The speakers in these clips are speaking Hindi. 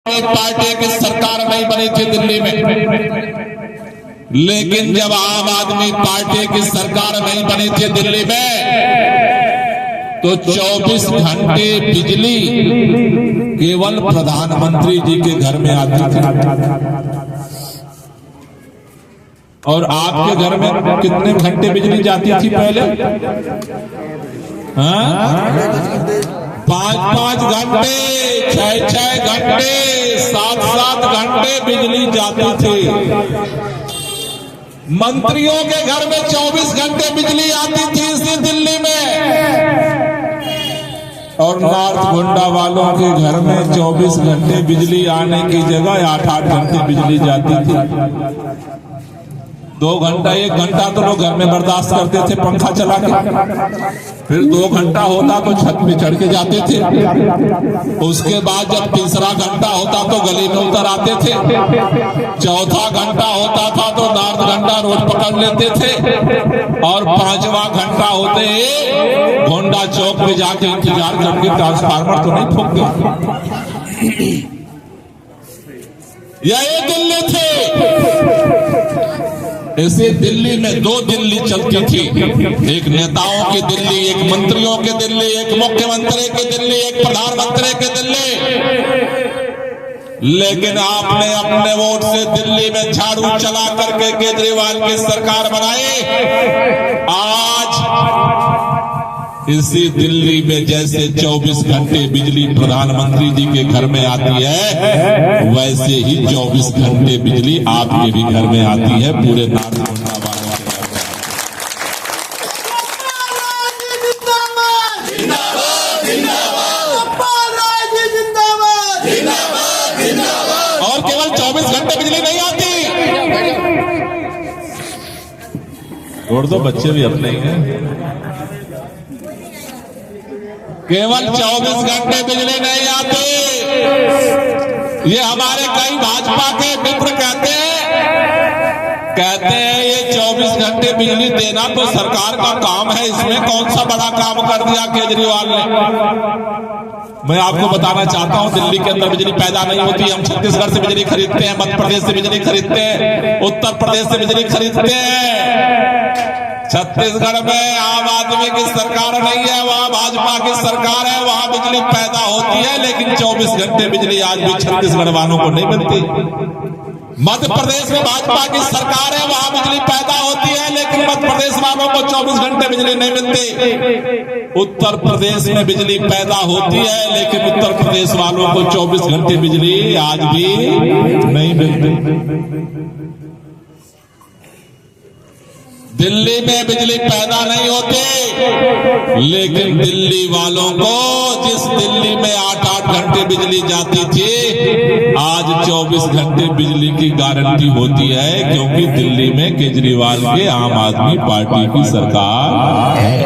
पार्टी की सरकार नहीं बनी थी दिल्ली में, लेकिन जब आम आदमी पार्टी की सरकार नहीं बनी थी दिल्ली में तो 24 घंटे बिजली केवल प्रधानमंत्री जी के घर में आती थी। और आपके घर में कितने घंटे बिजली जाती थी पहले? हाँ, 5-5 घंटे, 6-6 घंटे, 7-7 घंटे बिजली जाती थी। मंत्रियों के घर में 24 घंटे बिजली आती थी इसी दिल्ली में, और नॉर्थ गोंडा वालों के घर में 24 घंटे बिजली आने की जगह 8-8 घंटे बिजली जाती थी। 2 घंटा 1 घंटा तो लोग घर में बर्दाश्त करते थे पंखा चला के, फिर 2 घंटा होता तो छत पे चढ़ के जाते थे। उसके बाद जब तीसरा घंटा होता तो गली में उतर आते थे। चौथा घंटा होता था तो नॉर्थ घंटा रोड पकड़ लेते थे, और 5वां घंटा होते गोंडा चौक पे जाके इंतजार करके ट्रांसफार्मर तो नहीं ठोक गया। यही दिल्ली थी। ऐसे दिल्ली में 2 दिल्ली चलती थी, एक नेताओं की दिल्ली, एक मंत्रियों की दिल्ली, एक मुख्यमंत्री की दिल्ली, एक प्रधानमंत्री की दिल्ली। लेकिन आपने अपने वोट से दिल्ली में झाड़ू चला करके केजरीवाल की सरकार बनाई। आज इसी दिल्ली में जैसे 24 घंटे बिजली प्रधानमंत्री जी के घर में आती है, वैसे ही 24 घंटे बिजली आपके भी घर में आती है, पूरे नॉर्थ गोंडा वालों के। और केवल 24 घंटे बिजली नहीं आती, छोड़ दो बच्चे भी अपने ही हैं। केवल 24 घंटे बिजली नहीं आती। ये हमारे कई भाजपा के मित्र कहते हैं ये 24 घंटे बिजली देना तो सरकार का काम है, इसमें कौन सा बड़ा काम कर दिया केजरीवाल ने। मैं आपको बताना चाहता हूं, दिल्ली के अंदर बिजली पैदा नहीं होती। हम छत्तीसगढ़ से बिजली खरीदते हैं, मध्य प्रदेश से बिजली खरीदते हैं, उत्तर प्रदेश से बिजली खरीदते हैं। छत्तीसगढ़ में आम आदमी की सरकार नहीं है, वहां भाजपा की सरकार है, वहां बिजली पैदा होती है, लेकिन 24 घंटे बिजली आज भी छत्तीसगढ़ वालों को नहीं मिलती। मध्य प्रदेश में भाजपा की सरकार है, वहां बिजली पैदा होती है, लेकिन मध्य प्रदेश वालों को 24 घंटे बिजली नहीं मिलती। उत्तर प्रदेश में बिजली पैदा होती है, लेकिन उत्तर प्रदेश वालों को 24 घंटे बिजली आज भी नहीं मिलती। दिल्ली में बिजली पैदा नहीं होती, लेकिन दिल्ली वालों को जिस दिल्ली में 8-8 घंटे बिजली जाती थी, आज 24 घंटे बिजली की गारंटी होती है, क्योंकि दिल्ली में केजरीवाल के आम आदमी पार्टी की सरकार है।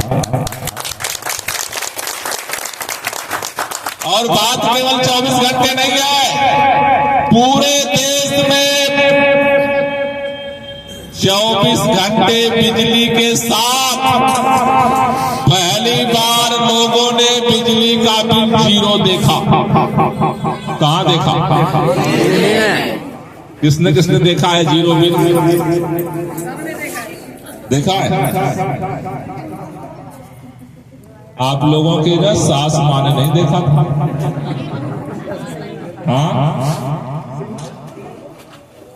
और बात केवल 24 घंटे नहीं है, पूरे देश में 24 घंटे बिजली के साथ पहली बार लोगों ने बिजली का बिल 0 देखा। कहां देखा? किसने किसने देखा है 0 बिल? देखा है? आप लोगों के ना सास माँ ने नहीं देखा था। हाँ,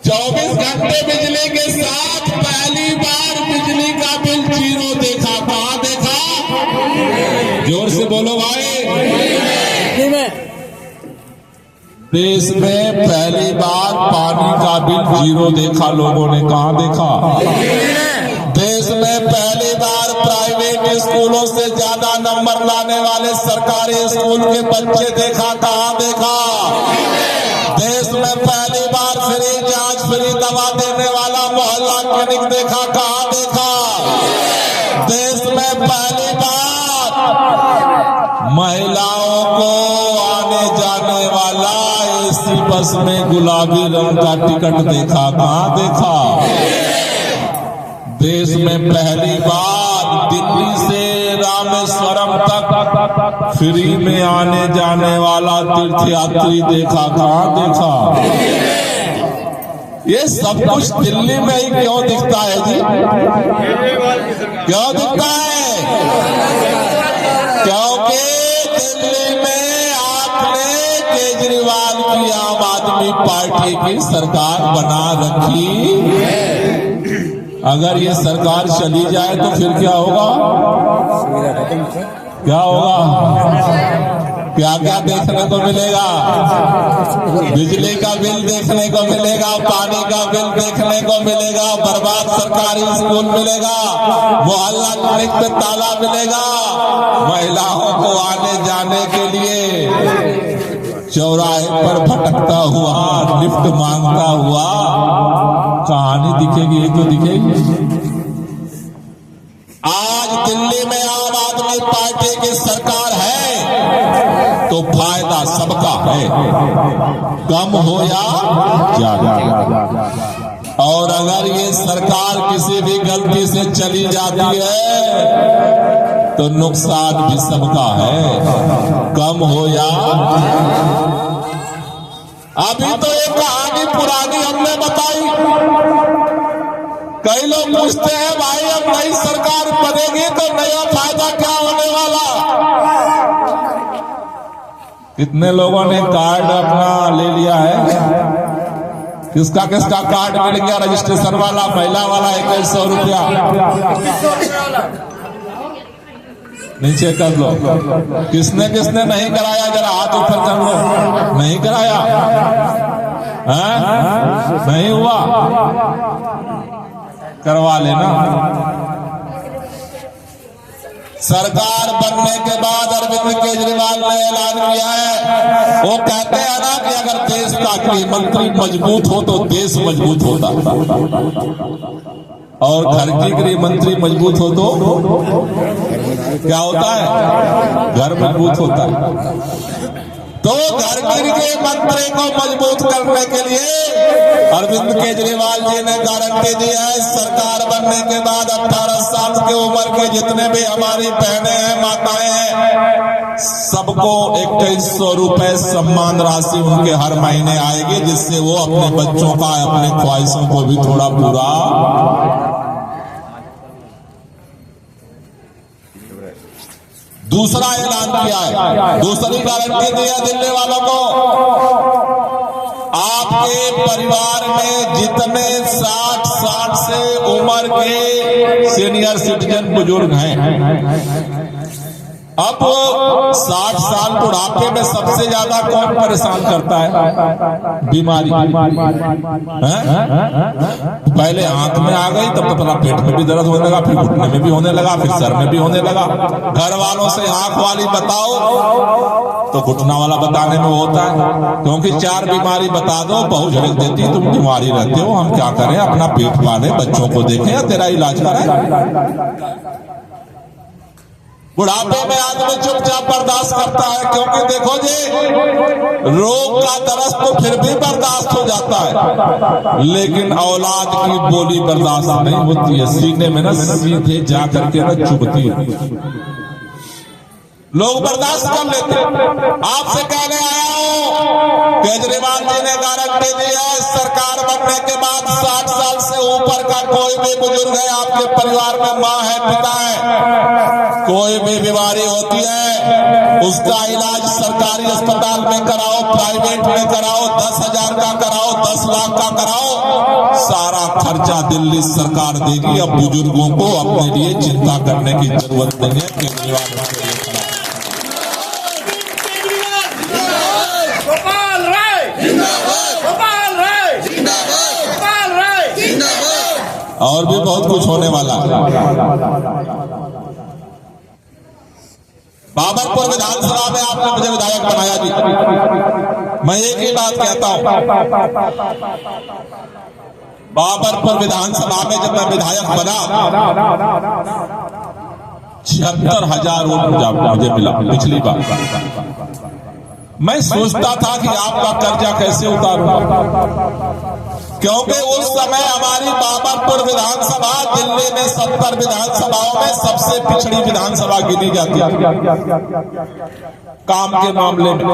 24 घंटे बिजली के साथ पहली बार बिजली का बिल 0 देखा। कहां देखा? जोर से बोलो भाई। देश में पहली बार पानी का बिल 0 देखा लोगों ने। कहां देखा? देश में पहली बार प्राइवेट स्कूलों से ज्यादा नंबर लाने वाले सरकारी स्कूल के बच्चे देखा। कहां देखा? देश में पहली बार फ्री जांच, फ्री दवा देने वाला मोहल्ला क्लिनिक देखा। कहां देखा? देश में पहली बार महिलाओं को आने जाने वाला एसी बस में गुलाबी रंग का टिकट देखा। कहां देखा? देश में पहली बार दिल्ली से रामेश्वरम तक फ्री में आने जाने वाला तीर्थ यात्री देखा? कहाँ देखा? ये सब कुछ दिल्ली में ही क्यों दिखता है जी? क्यों दिखता है? क्योंकि दिल्ली में आपने केजरीवाल की आम आदमी पार्टी की सरकार बना रखी। अगर ये सरकार चली जाए तो फिर क्या होगा? क्या होगा? क्या क्या देखने को मिलेगा? बिजली का बिल देखने को मिलेगा, पानी का बिल देखने को मिलेगा, बर्बाद सरकारी स्कूल मिलेगा, मोहल्ला क्लिनिक पे ताला मिलेगा, महिलाओं को आने जाने के लिए चौराहे पर भटकता हुआ, लिफ्ट मांगता हुआ कहानी दिखेगी। एक तो दिखेगी। आज दिल्ली में आम आदमी पार्टी की सरकार है तो फायदा सबका है, कम हो या ज्यादा। और अगर ये सरकार किसी भी गलती से चली जाती है तो नुकसान भी सबका है, कम हो या। अभी तो ये कहानी पुरानी हमने बताई। कई लोग पूछते हैं भाई अब नई सरकार बनेगी तो नया फायदा क्या होने वाला? कितने लोगों ने कार्ड अपना ले लिया है? किसका किसका कार्ड मिल गया? रजिस्ट्रेशन वाला, महिला वाला 2100 रुपया। नीचे कर लो। किसने किसने नहीं कराया? जरा हाथ ऊपर कर लो। नहीं कराया है? नहीं हुआ? करवा लेना। सरकार बनने के बाद अरविंद केजरीवाल ने ऐलान किया है, वो कहते हैं ना कि अगर देश का गृहमंत्री मजबूत हो तो देश मजबूत होता, और घर की गृहमंत्री मजबूत हो तो क्या होता है? घर मजबूत होता है। तो घर के मंत्री को मजबूत करने के लिए अरविंद केजरीवाल जी ने गारंटी दी है, सरकार बनने के बाद 18 साल की उम्र के जितने भी हमारी बहनें हैं, माताएं हैं, सबको 2100 रुपए सम्मान राशि उनके हर महीने आएगी, जिससे वो अपने बच्चों का, अपने ख्वाहिशों को भी थोड़ा पूरा। दूसरा ऐलान किया है, दूसरी गारंटी दी है दिल्ली वालों को, आपके परिवार में जितने 60 से उम्र के सीनियर सिटीजन बुजुर्ग हैं, अब 60 साल बुढ़ापे में सबसे ज्यादा कौन परेशान करता है? बीमारी। पहले आंख में आ गई तब पता पेट में भी दर्द होने लगा, फिर घुटने में भी होने लगा, फिर सर में भी होने लगा। घर वालों से आंख वाली बताओ तो घुटना वाला बताने में होता है, क्योंकि 4 बीमारी बता दो बहु झड़क देती, तुम बीमारी रहते हो, हम क्या करें? अपना पेट पाले, बच्चों को देखें या तेरा इलाज करें। बुढ़ापे में आदमी चुपचाप बर्दाश्त करता है, क्योंकि देखो जी, रोग का दर्द तो फिर भी बर्दाश्त हो जाता है, लेकिन औलाद की बोली बर्दाश्त नहीं होती है। सीने में ना सीधे जा करके ना चुभती है, लोग बर्दाश्त कर लेते। आपसे कहने आया हूं, केजरीवाल जी ने गारंटी दी है, सरकार बनने के बाद 60 साल से ऊपर का कोई भी बुजुर्ग है, आपके परिवार में माँ है, पिता है, कोई भी बीमारी होती है, उसका इलाज सरकारी अस्पताल में कराओ, प्राइवेट में कराओ, 10,000 का कराओ, 10 लाख का कराओ, सारा खर्चा दिल्ली सरकार देगी। अब बुजुर्गों को अपने लिए चिंता करने की जरूरत नहीं है। केजरीवाल और भी बहुत कुछ होने वाला है। बाबरपुर विधानसभा में आपने मुझे विधायक बनाया जी, मैं एक ही बात कहता हूं, बाबरपुर विधानसभा में जब मैं विधायक बना 76,000 वोट मुझे मिला पिछली बार। मैं सोचता था कि आपका कर्जा कैसे उतारूं, क्योंकि उस समय हमारी बाबरपुर विधानसभा दिल्ली में 70 विधानसभाओं में सबसे पिछड़ी विधानसभा गिनी जाती है काम के मामले में।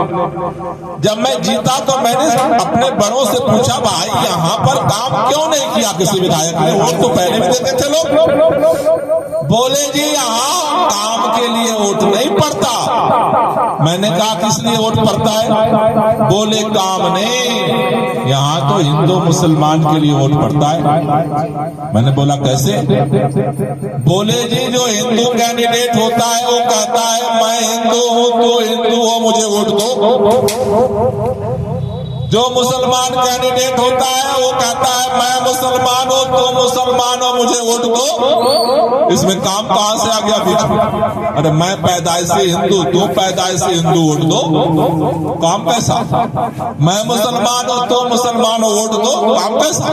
जब मैं जीता तो मैंने अपने बड़ों से पूछा, भाई यहाँ पर काम क्यों नहीं किया किसी विधायक ने? वोट तो पहले भी देते थे लोग। बोले जी यहाँ काम के लिए वोट नहीं पड़ता। मैंने कहा किस लिए वोट पड़ता है? बोले काम नहीं, यहाँ तो हिंदू मुसलमान के लिए वोट पड़ता है। मैंने बोला कैसे? बोले जी जो हिंदू कैंडिडेट होता है वो कहता है मैं हिंदू हूँ तो हिंदू हो मुझे वोट दो। जो मुसलमान कैंडिडेट होता है वो कहता है मैं मुसलमान हूं तो मुसलमान हो मुझे वोट दो। इसमें काम कहां से आ गया बीच में? अरे मैं पैदाइश से हिंदू, तो पैदाइश से हिंदू वोट दो, काम कैसा? मैं मुसलमान हूं तो मुसलमान हो वोट दो, काम कैसा?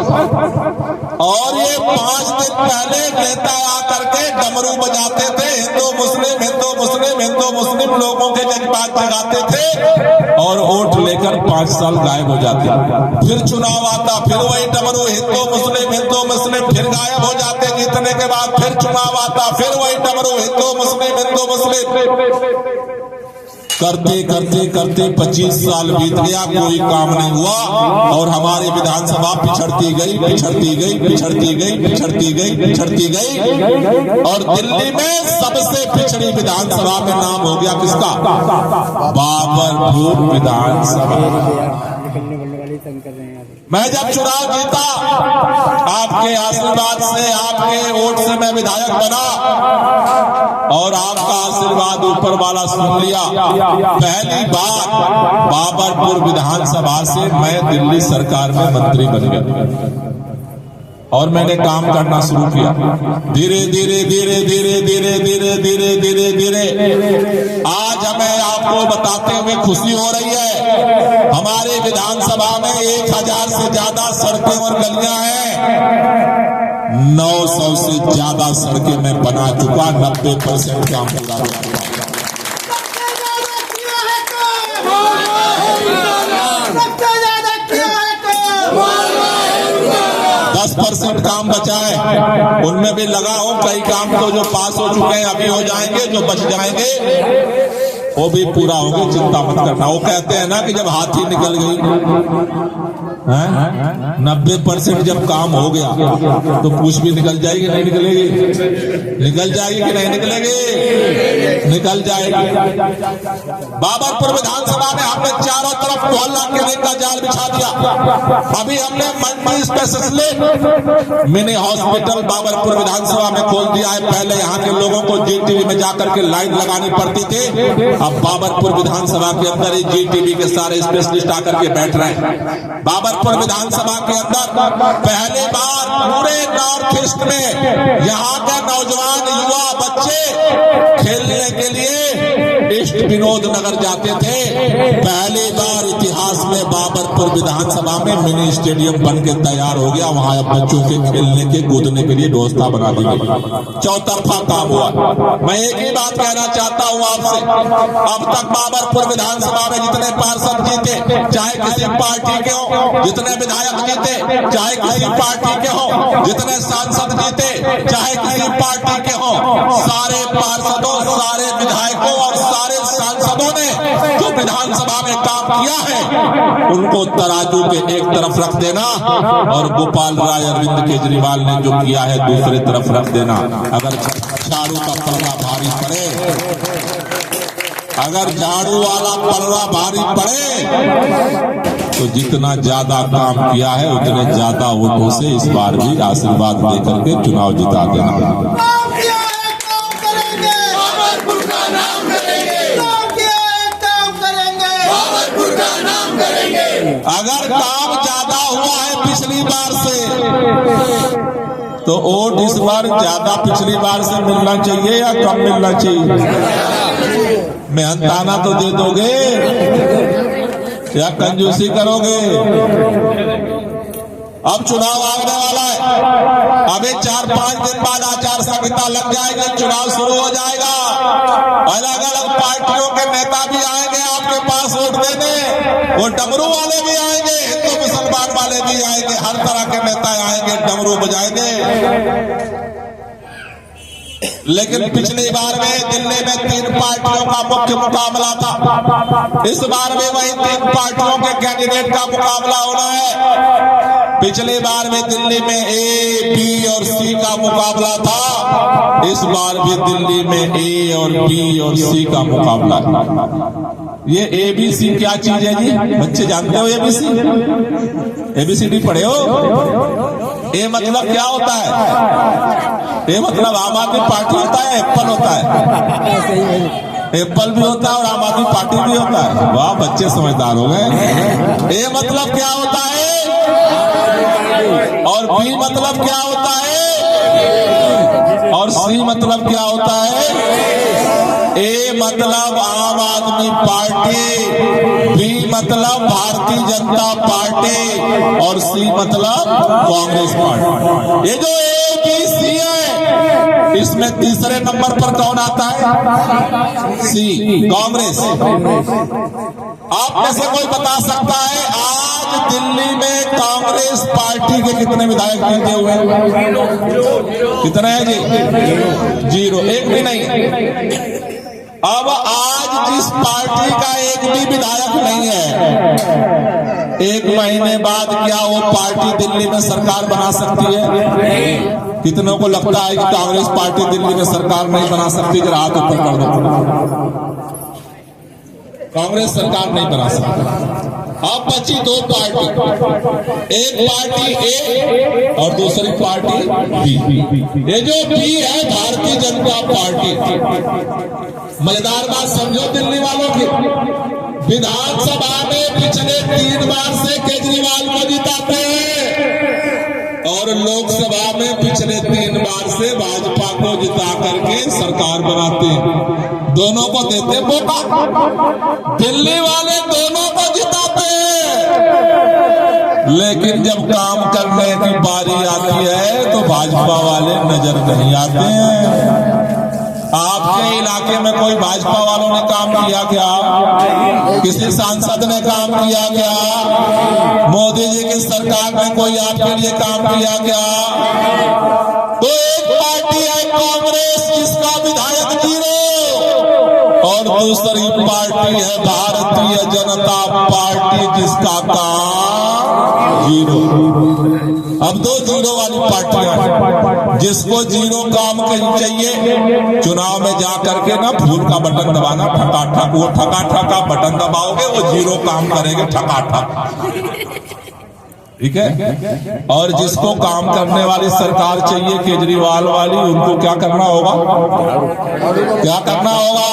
और ये 5 दिन पहले नेता आकर के डमरू बजाते थे, हिंदू मुस्लिम हिंदू मुस्लिम हिंदू मुस्लिम लोगों के जज्बात जगाते थे और वोट लेकर 5 साल गायब हो जाते। फिर चुनाव आता, फिर वही डमरू हिंदू मुस्लिम फिर गायब हो जाते। जीतने के बाद फिर चुनाव आता, फिर वही डमरू हिंदू मुस्लिम। करते करते करते 25 साल बीत गया, कोई काम नहीं हुआ और हमारी विधानसभा पिछड़ती गई पिछड़ती गई पिछड़ती गई पिछड़ती गई पिछड़ती गई और दिल्ली में सबसे पिछड़ी विधानसभा में नाम हो गया किसका? बाबरपुर विधानसभा। मैं जब चुनाव जीता, आपके आशीर्वाद से आपके वोट से मैं विधायक बना और आपका आशीर्वाद ऊपर वाला सुन लिया। पहली बार बाबरपुर विधानसभा से मैं दिल्ली सरकार में मंत्री बन गया और मैंने काम करना शुरू किया। धीरे धीरे धीरे धीरे धीरे धीरे धीरे धीरे धीरे आज हमें आपको बताते हुए खुशी हो रही है, हमारे विधानसभा में 1000 से ज्यादा सड़कें और गलियां हैं। 900 से ज्यादा सड़कें मैं बना चुका, 90% काम पूरा हो चुका। 10% काम बचा है, उनमें भी लगा हो। कई काम तो जो पास हो चुके हैं अभी हो जाएंगे, जो बच जाएंगे वो भी पूरा होगा, चिंता मत करना। वो कहते हैं ना कि जब हाथी निकल गई 90% जब काम हो गया तो पूछ भी निकल जाएगी नहीं निकलेगी? निकल जाएगी कि नहीं निकलेगी? निकल जाएगी। बाबरपुर विधानसभा में हमने चारों तरफ मोहल्ला क्लिनिक का जाल बिछा दिया। अभी हमने multi specialist mini hospital Babarpur विधानसभा में खोल दिया है। पहले यहाँ के लोगों को जीटीवी में जाकर के लाइन लगानी पड़ती थी, अब बाबरपुर विधानसभा के अंदर ही जीटीवी के सारे स्पेशलिस्ट आकर के बैठ रहे हैं। बाबरपुर विधानसभा के अंदर पहली बार पूरे नॉर्थ ईस्ट में यहाँ के नौजवान युवा बच्चे खेलने के लिए ईस्ट विनोद नगर जाते थे। पहली बार इतिहास में बाबरपुर विधानसभा में मिनी स्टेडियम बन के तैयार हो गया। वहां अब बच्चों के खेलने के कूदने के लिए व्यवस्था बना दी गई। चौतरफा काम हुआ। मैं एक ही बात कहना चाहता हूं आपसे, अब तक बाबरपुर विधानसभा में जितने पार्षद जीते, चाहे किसी पार्टी के हो, जितने विधायक जीते चाहे किसी पार्टी के हो, जितने सांसद जीते चाहे किसी पार्टी के हो, सारे पार्षदों, सारे विधायकों और सारे सांसदों ने जो विधानसभा में काम किया है उनको तराजू के एक तरफ रख देना और गोपाल राय अरविंद केजरीवाल ने जो किया है दूसरी तरफ रख देना। अगर झाड़ू का पल्ला भारी पड़े, अगर झाड़ू वाला पल्ला भारी पड़े तो जितना ज्यादा काम किया है उतने ज्यादा वोटों से इस बार भी आशीर्वाद देकर के चुनाव जिता देना। अगर काम ज्यादा हुआ है पिछली बार से तो वोट इस बार ज्यादा पिछली बार से मिलना चाहिए या कम मिलना चाहिए? मेहनताना तो दे दोगे या कंजूसी करोगे? अब चुनाव आने वाला है, अभी 4-5 दिन बाद आचार संहिता लग जाएगी, चुनाव शुरू हो जाएगा। अलग अलग पार्टियों के नेता भी आएंगे आपके पास वोट देने, वो डमरू वाले भी आएंगे, हिंदू मुसलमान वाले भी आएंगे, हर तरह के नेता आएंगे, डमरू बजाएंगे। लेकिन पिछली बार में दिल्ली में 3 पार्टियों का मुख्य मुकाबला था, इस बार भी वही 3 पार्टियों के कैंडिडेट का मुकाबला होना है। पिछली बार में दिल्ली में ए, बी और सी का मुकाबला था, इस बार भी दिल्ली में ए और बी और सी का मुकाबला है। ये ABC क्या चीज है जी? बच्चे जानते हो ABC? ABCD पढ़े हो? ए मतलब क्या होता है? ए मतलब आम आदमी पार्टी होता है, एप्पल होता है, एप्पल भी होता है और आम आदमी पार्टी भी होता है। वाह, बच्चे समझदार हो गए। ए मतलब क्या होता है और बी मतलब क्या होता है और सी मतलब क्या होता है? ए मतलब आम आदमी पार्टी, बी मतलब भारतीय जनता पार्टी और सी मतलब कांग्रेस पार्टी। ये जो ABC है, इसमें तीसरे नंबर पर कौन आता है? सी, कांग्रेस। आप में से कोई बता सकता है आज दिल्ली में कांग्रेस पार्टी के कितने विधायक जीते हुए हैं? कितने हैं जी? 0, एक भी नहीं। अब आज जिस पार्टी का एक भी विधायक नहीं है, 1 महीने बाद क्या वो पार्टी दिल्ली में सरकार बना सकती है? कितनों को लगता है कि कांग्रेस पार्टी दिल्ली में सरकार नहीं बना सकती? जरा हाथ ऊपर कर दो। कांग्रेस सरकार नहीं बना सकती। अब बची 2 पार्टी, एक पार्टी ए और दूसरी पार्टी बी। ये जो बी है भारतीय जनता पार्टी। मजेदार बात समझो दिल्ली वालों की, विधानसभा में पिछले 3 बार से केजरीवाल को जिताते हैं और लोकसभा में पिछले 3 बार से भाजपा को जिता करके सरकार बनाते हैं। दोनों को देते मौका, दिल्ली वाले दोनों को जिताते हैं, लेकिन जब काम करने की बारी आती है तो भाजपा वाले नजर नहीं आते हैं। आपके इलाके में कोई भाजपा वालों ने काम किया क्या? किसी सांसद ने काम किया क्या? मोदी जी की सरकार ने कोई आपके लिए काम किया क्या? तो एक पार्टी है कांग्रेस जिसका विधायक 0 और दूसरी पार्टी है भारतीय जनता पार्टी जिसका काम 0। अब 2 0 वाली पार्टियां, जिसको 0 काम कहीं चाहिए, चुनाव में जा करके ना फूल का बटन दबाना, ठकाठक, वो ठकाठक बटन दबाओगे वो 0 काम करेंगे ठकाठक, ठीक है। और जिसको काम करने वाली सरकार चाहिए केजरीवाल वाली, उनको क्या करना होगा? क्या करना होगा?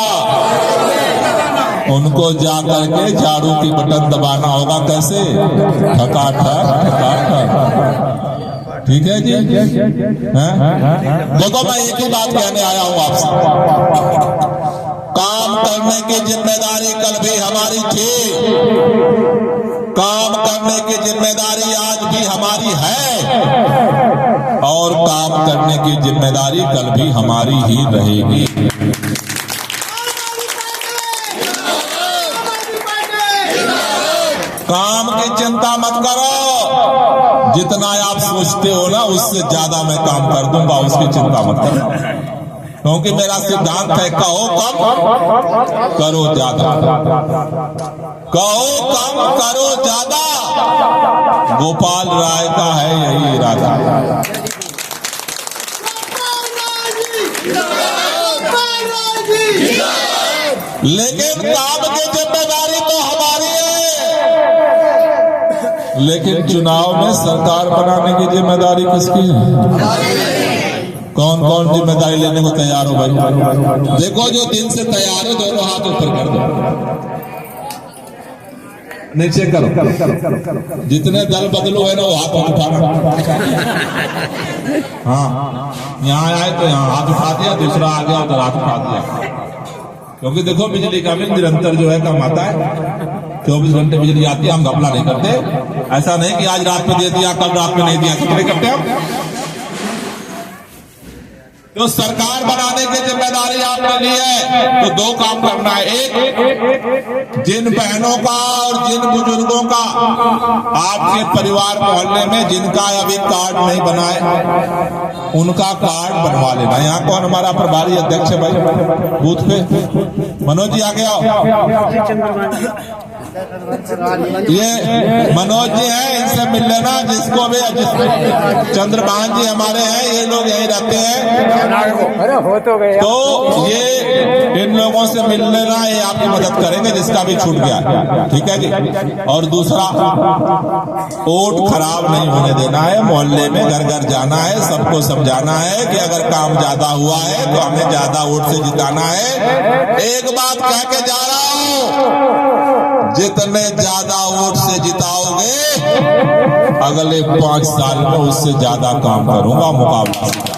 उनको जा करके झाड़ू की बटन दबाना होगा। कैसे? ठकाठक ठकाठक, ठीक है जी। देखो मैं एक ही बात कहने आया हूं आपसे, काम करने की जिम्मेदारी कल भी हमारी थी, काम करने की जिम्मेदारी आज भी हमारी है और काम करने की जिम्मेदारी कल भी हमारी ही रहेगी। काम की चिंता मत करो, जितना आप सोचते हो ना उससे ज्यादा मैं काम कर दूंगा, उसकी चिंता मत करो, क्योंकि मेरा सिद्धांत है कहो कम करो ज्यादा, कहो कम करो ज्यादा। गोपाल राय का है यही इरादा। लेकिन काम की जिम्मेदारी तो हमारी है, लेकिन चुनाव में सरकार बनाने की जिम्मेदारी किसकी है? कौन कौन जिम्मेदारी लेने को तैयार हो भाई? देखो जो दिन से तैयार हो दोनों हाथ ऊपर कर दो, नीचे करो, जितने दल बदलो है ना वो हाथ उठाना। हाँ, यहाँ आए तो यहाँ हाथ उठा दिया, दूसरा आ गया उधर हाथ उठा दिया, क्योंकि देखो बिजली का बिल निरंतर जो है कम आता है। 24 घंटे बिजली आती है, हम घपला नहीं करते। ऐसा नहीं कि आज रात में दे दिया कल रात में नहीं दिया, नहीं करते हम। तो सरकार बनाने की जिम्मेदारी आपने ली है, तो दो काम करना है। एक, जिन बहनों का और जिन बुजुर्गों का आपके परिवार मोहल्ले में जिनका अभी कार्ड नहीं बना है, उनका कार्ड बनवा लेना। यहाँ कौन हमारा प्रभारी अध्यक्ष है भाई बूथ पे? मनोज जी आगे आओ। ये मनोज जी हैं, इनसे मिल लेना। जिसको भी चंद्रभान जी हमारे हैं, ये लोग यहीं रहते हैं, हो तो गए। तो ये इन लोगों से मिल लेना, ये आपकी मदद करेंगे जिसका भी छूट गया। ठीक है जी। और दूसरा, वोट खराब नहीं होने देना है। मोहल्ले में घर घर जाना है, सबको समझाना है कि अगर काम ज्यादा हुआ है तो हमें ज्यादा वोट से जिताना है। एक बात कह के जा रहा हूं, जितने ज्यादा वोट से जिताओगे, अगले 5 साल में उससे ज्यादा काम करूंगा मुकाबला।